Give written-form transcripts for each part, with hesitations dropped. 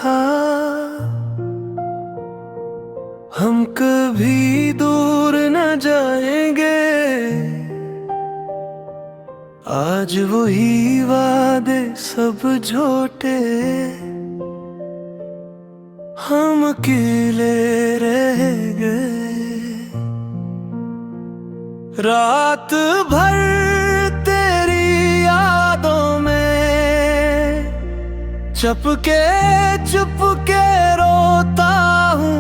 था हम कभी दूर न जाएंगे, आज वही वादे सब झूठे हम अकेले रह गए। रात भर तेरी यादों में चुपके चुपके रोता हूँ,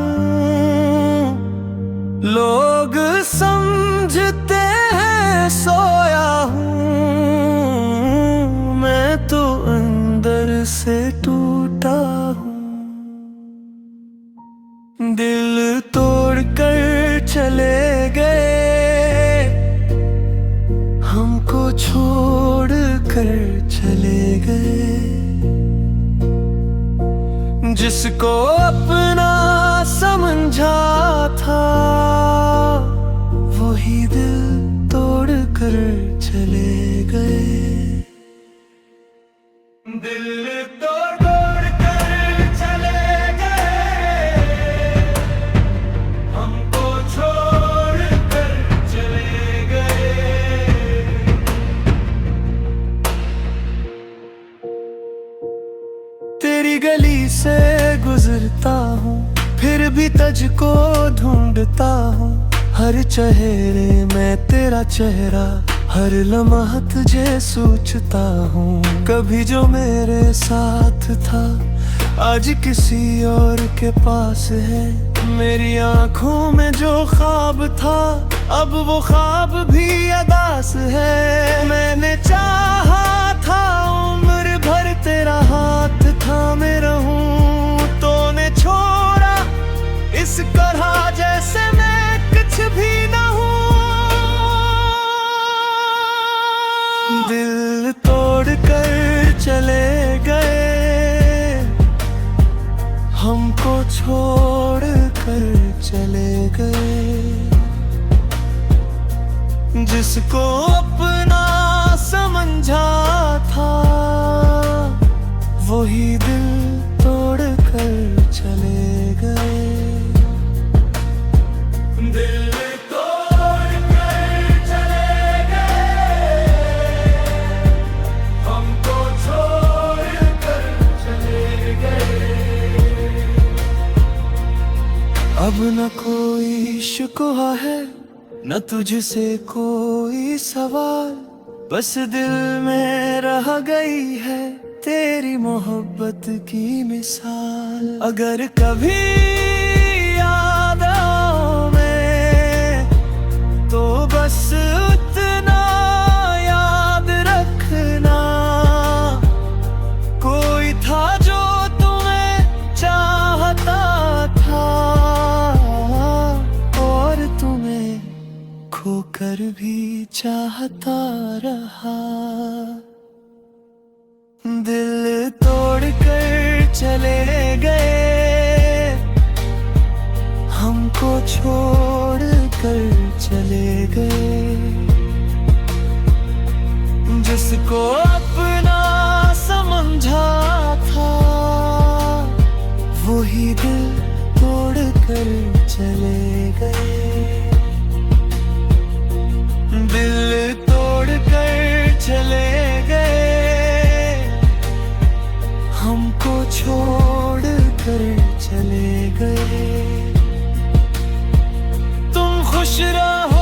लोग समझते हैं सोया हूँ, मैं तो अंदर से टूटा हूँ। दिल तोड़ कर चले गए, हमको छोड़ कर चले गए। जिसको अपना समझा था वही दिल तोड़ कर चले गए। दिल तोड़ कर चले गए, हमको छोड़ कर चले गए। तेरी गली से गुजरता हूँ, फिर भी तुझको ढूंढता हूँ। हर चेहरे में तेरा चेहरा, हर लम्हा तुझे सोचता हूँ। कभी जो मेरे साथ था आज किसी और के पास है। मेरी आँखों में जो ख्वाब था अब वो ख्वाब भी अदास है। मैंने चाहा था उम्र भर तेरा हाथ थामे रहूं, तूने छोड़ा इस तरह जैसे मैं कुछ भी न हूँ। दिल तोड़ कर चले गए, हमको छोड़ कर चले गए। जिसको अपना समझा था वही दिल तोड़ कर चले गए। दिल तोड़ कर चले गए, हमको छोड़ कर चले गए। अब न कोई शिकवा है न तुझसे कोई सवाल, बस दिल में रह गई है तेरी मोहब्बत की मिसाल। अगर कभी यादों में तो बस उतना याद रखना, कोई था जो तुम्हें चाहता था और तुम्हें खोकर भी चाहता रहा। दिल तोड़ कर चले गए, हमको छोड़ कर चले गए। जिसको अपना समझा था वही दिल तोड़ कर चले गए। दिल तोड़ कर चले गए, हमको छोड़ कर चले गए। तुम खुश रहो